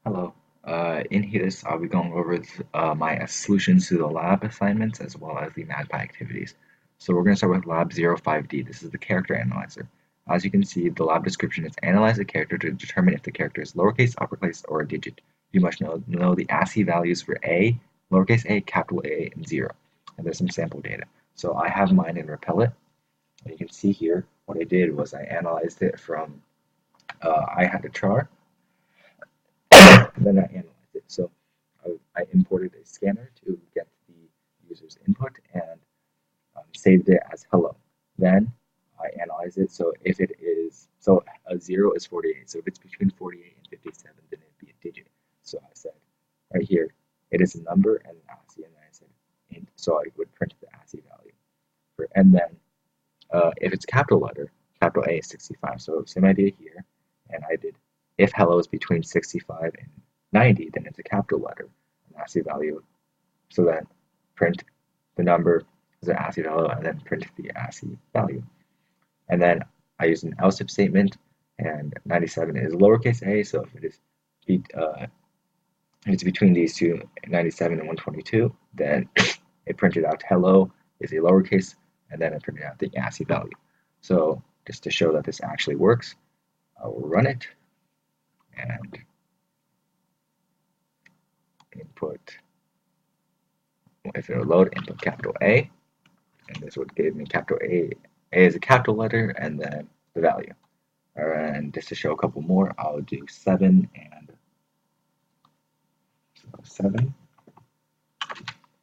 Hello. In this, I'll be going over my solutions to the lab assignments as well as the MAGPie activities. So we're going to start with Lab 05D. This is the character analyzer. As you can see, the lab description is analyze a character to determine if the character is lowercase, uppercase, or a digit. You must know the ASCII values for A, lowercase a, capital A, and 0. And there's some sample data. So I have mine in Repellent. And you can see here, what I did was I analyzed it from, I had a chart, and then I analyzed it. So I imported a scanner to get the user's input and saved it as hello. Then I analyze it. So if it is, so a 0 is 48. So if it's between 48 and 57, then it'd be a digit. So I said right here, it is a number and an ASCII, and then I said int. So I would print the ASCII value. And then if it's capital letter, capital A is 65. So same idea here. And I did if hello is between 65 and 90, then it's a capital letter, an ASCII value. So then print the number as an ASCII value and then print the ASCII value. And then I use an else if statement, and 97 is lowercase a, so if it is it's between these two, 97 and 122, then it printed out hello is a lowercase, and then it printed out the ASCII value. So just to show that this actually works, I will run it and input, if it'll load, input capital A, and this would give me capital A is a capital letter, and then the value. And just to show a couple more, I'll do 7 and 7.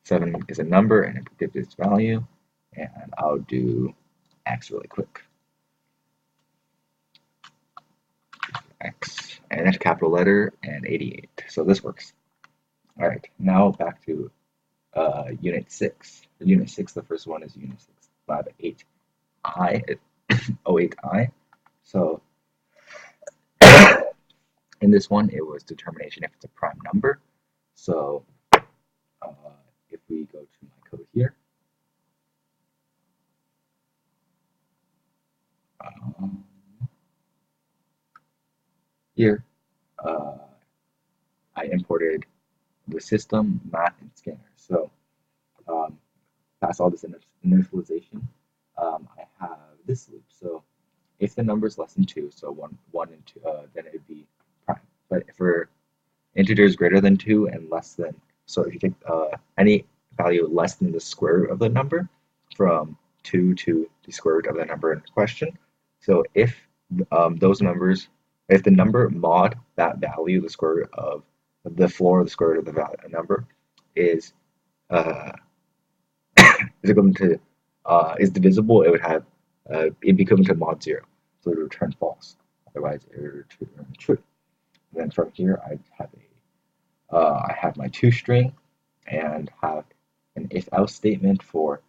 7 is a number, and it gives its value, and I'll do X really quick. X, and that's capital letter, and 88. So this works. All right, now back to Unit 6. Unit 6, the first one is Unit 6, Lab 8I, 08I. So in this one, it was determination if it's a prime number. So if we go to my code here, I imported the system, math, and scanner. So past all this initialization, I have this loop. So if the number is less than 2, so 1 and 2, then it would be prime. But for integers greater than 2 and less than, so if you take any value less than the square root of the number, from 2 to the square root of the number in question. So if those numbers, if the number mod that value, the square root of the floor of the square root of the number is is equivalent to is divisible, it would have it'd be equivalent to mod 0, so it would return false. Otherwise, it would return true. And then from here, I have my toString and have an if-else statement for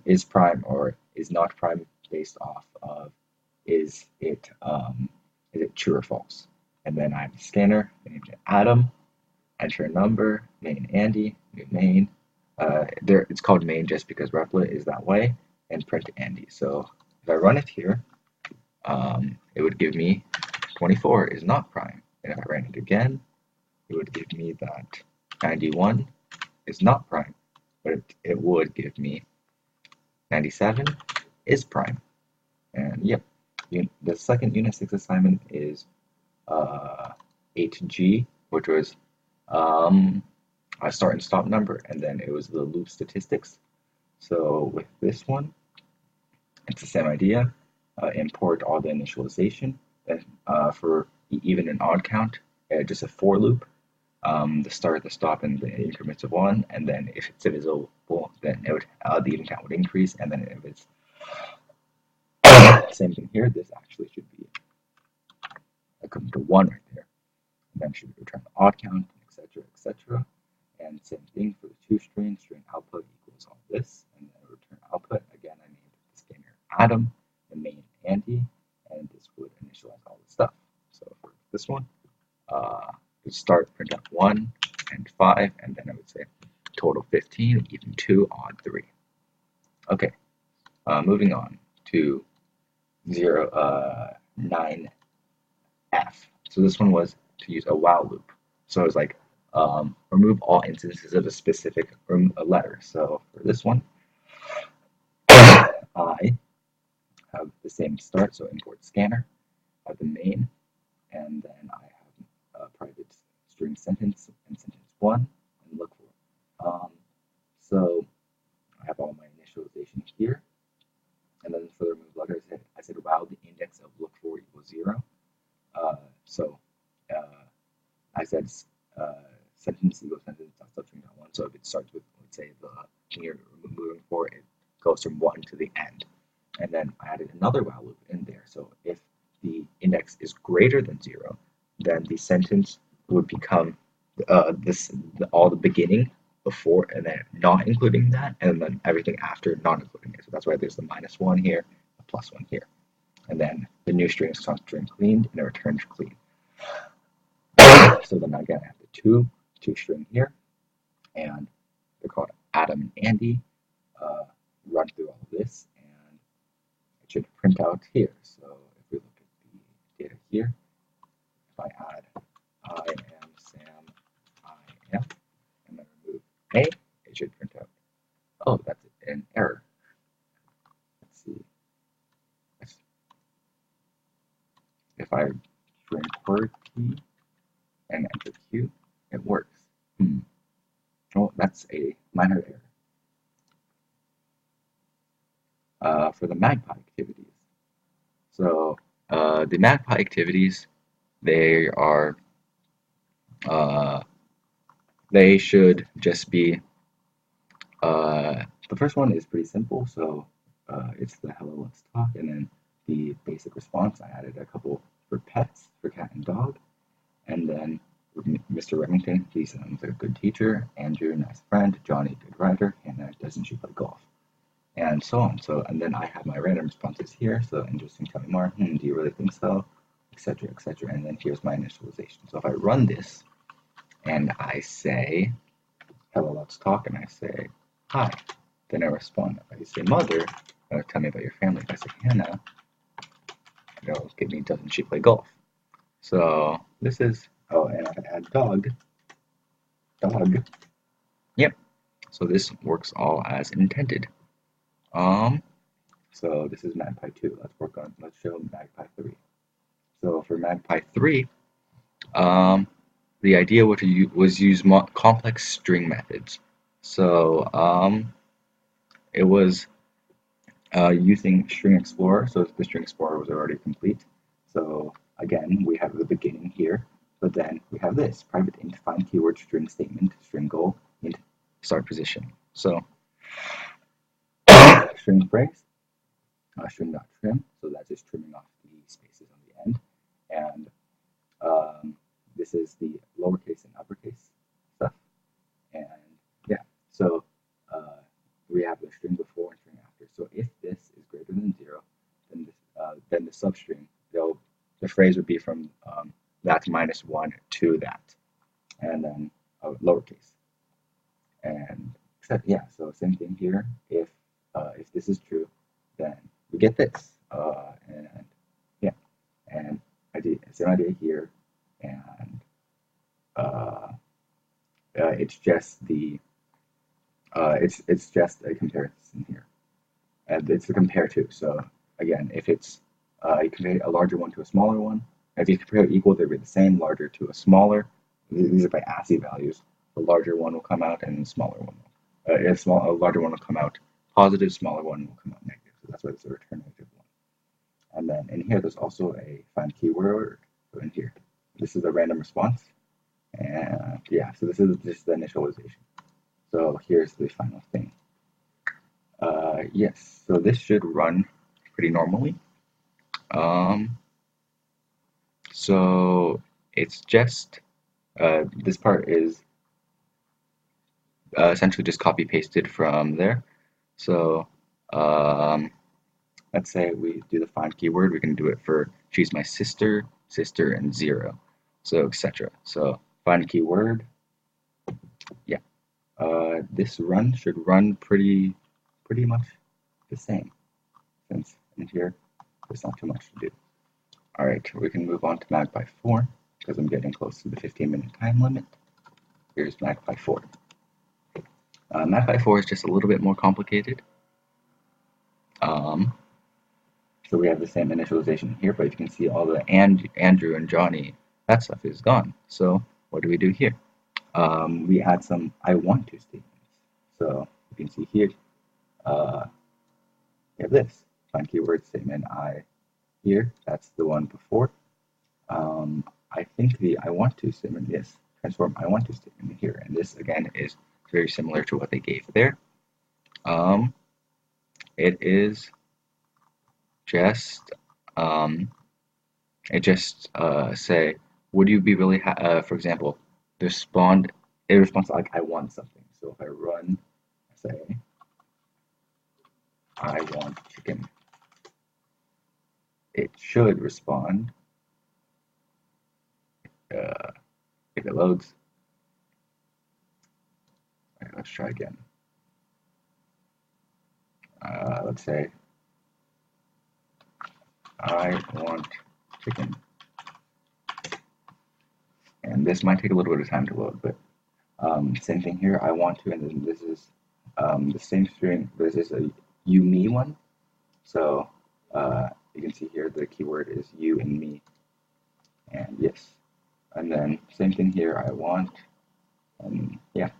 is prime or is not prime based off of is it true or false. And then I have a scanner named Adam, enter a number, main Andy, new main. It's called main just because Replit is that way, and print Andy. So if I run it here, it would give me 24 is not prime. And if I ran it again, it would give me that 91 is not prime, but it would give me 97 is prime. And yep, the second Unit 6 assignment is 8G, which was a start and stop number, and then it was the loop statistics. So with this one, it's the same idea. Import all the initialization, and for even an odd count, just a for loop. The start, the stop, and the increments of 1, and then if it's divisible, then it would the even count would increase, and then if it's same thing here, this actually should be equivalent to 1 right there. And then should return the odd count, etc., etc. And same thing for the toString, string output equals all this, and then return output. Again, I named the scanner Adam, the main Andy, and this would initialize all the stuff. So for this one, to start, print out 1 and 5, and then I would say total 15, even 2, odd 3. Okay, moving on to 9F. So this one was to use a while loop. So it's like remove all instances of a specific letter. So for this one, I have the same start, so import scanner, I have the main, and then I have a private string sentence and sentence one, and look for. So I have all my initialization here, and then for the remove letter, I said while the index of look for equals 0. So I said sentence equals sentence dot substring dot one. So if it starts with, let's say, the thing you're moving for, it goes from 1 to the end. And then I added another while loop in there. So if the index is greater than 0, then the sentence would become all the beginning before, and then not including that, and then everything after not including it. So that's why there's the -1 here, a +1 here. And then the new string is string cleaned, and it returns clean. So then again, I have the two string here, and they're called Adam and Andy. Run through all of this, and it should print out here. So if we look at the data here, if I add I am Sam, I am, and then remove A, it should print out. Oh, that's an error. Let's see. If I string query key and enter Q, it works. Oh, that's a minor error. For the Magpie activities. So the Magpie activities, they are they should just be the first one is pretty simple. So it's the hello, let's talk, and then the basic response. I added a couple for pets, for cat and dog, and then Mr. Remington, he sounds like a good teacher. Andrew, nice friend. Johnny, good writer. Hannah, doesn't she play golf? And so on. So, and then I have my random responses here. So, interesting, tell me more. Do you really think so? Etc. Etc. And then here's my initialization. So, if I run this and I say, hello, let's talk, and I say, hi, then I respond. If I say mother, tell me about your family. If I say Hannah, it'll give me, doesn't she play golf? So, this is, oh, and if I add dog, yep. So, this works all as intended. So this is Magpie 2. Let's show Magpie 3. So for Magpie 3, the idea was use complex string methods. So it was using String Explorer. So the String Explorer was already complete. So again, we have the beginning here, but then we have this private int find keyword string statement string goal int start position. So string phrase. String.trim, so that's just trimming off the spaces on the end. And this is the lowercase and uppercase stuff. And yeah, so we have the string before and string after. So if this is greater than 0, then the substring, the phrase would be from that -1 to that, and then lowercase. And yeah, so same thing here. If this is true, then we get this, and yeah, and same idea here, and it's just it's just a comparison here, and it's the compare to. So again, if it's you compare a larger one to a smaller one, if you compare equal, they'll be the same. Larger to a smaller, these are by ASCII values. The larger one will come out, and the smaller one, a larger one will come out positive, smaller one will come out negative. So that's why it's a return negative one. And then in here, there's also a find keyword. So in here, this is a random response. And yeah, so this is just the initialization. So here's the final thing. Yes, so this should run pretty normally. So it's just, this part is essentially just copy pasted from there. So let's say we do the find keyword, we can do it for she's my sister, and 0, so etc. So find keyword, yeah. This run should run pretty much the same, since in here there's not too much to do. All right, we can move on to Magpie 4. because I'm getting close to the 15-minute time limit. Here's Magpie 4. Magpie 4 is just a little bit more complicated. So we have the same initialization here, but you can see all the Andrew and Johnny, that stuff is gone. So what do we do here? We add some I want to statements. So you can see here, we have this find keyword statement I here. That's the one before. I think the I want to statement, yes, transform I want to statement here. And this again is very similar to what they gave there. It is just say, would you be really for example, it responds like I want something. So if I run, say, I want chicken, it should respond if it loads. All right, let's try again. Let's say I want chicken. And this might take a little bit of time to load, but same thing here. I want to, and then this is the same string. This is a you me one. So you can see here the keyword is you and me, and yes. And then same thing here. I want, and yeah.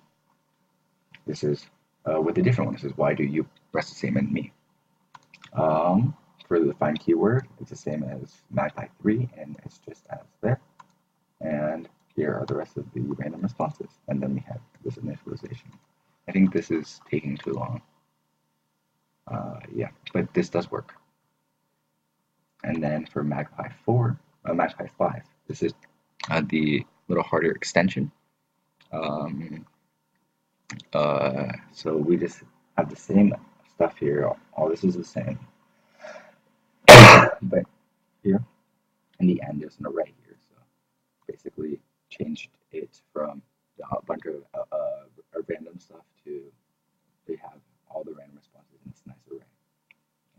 This is with a different one. This is why do you press the same in me. For the find keyword, it's the same as Magpie 3, and it's just as there. And here are the rest of the random responses. And then we have this initialization. I think this is taking too long. Yeah, but this does work. And then for Magpie 5, this is the little harder extension. So we just have the same stuff here. All this is the same. But here, in the end, there's an array here. So basically changed it from a bunch of random stuff to they have all the random responses in this nice array.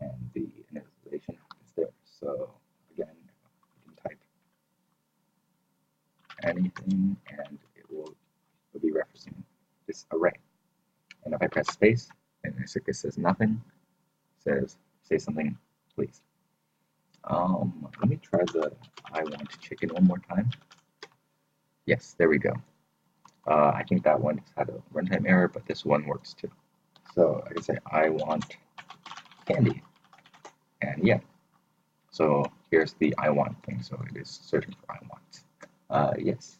And the initialization is there. So again, you can type anything and it will be referencing this array. And if I press space and it says nothing, says say something, please. Let me try the I want chicken one more time. Yes, there we go. I think that one had a runtime error, but this one works too. So I can say I want candy, and yeah. So here's the I want thing. So it is searching for I want. Yes.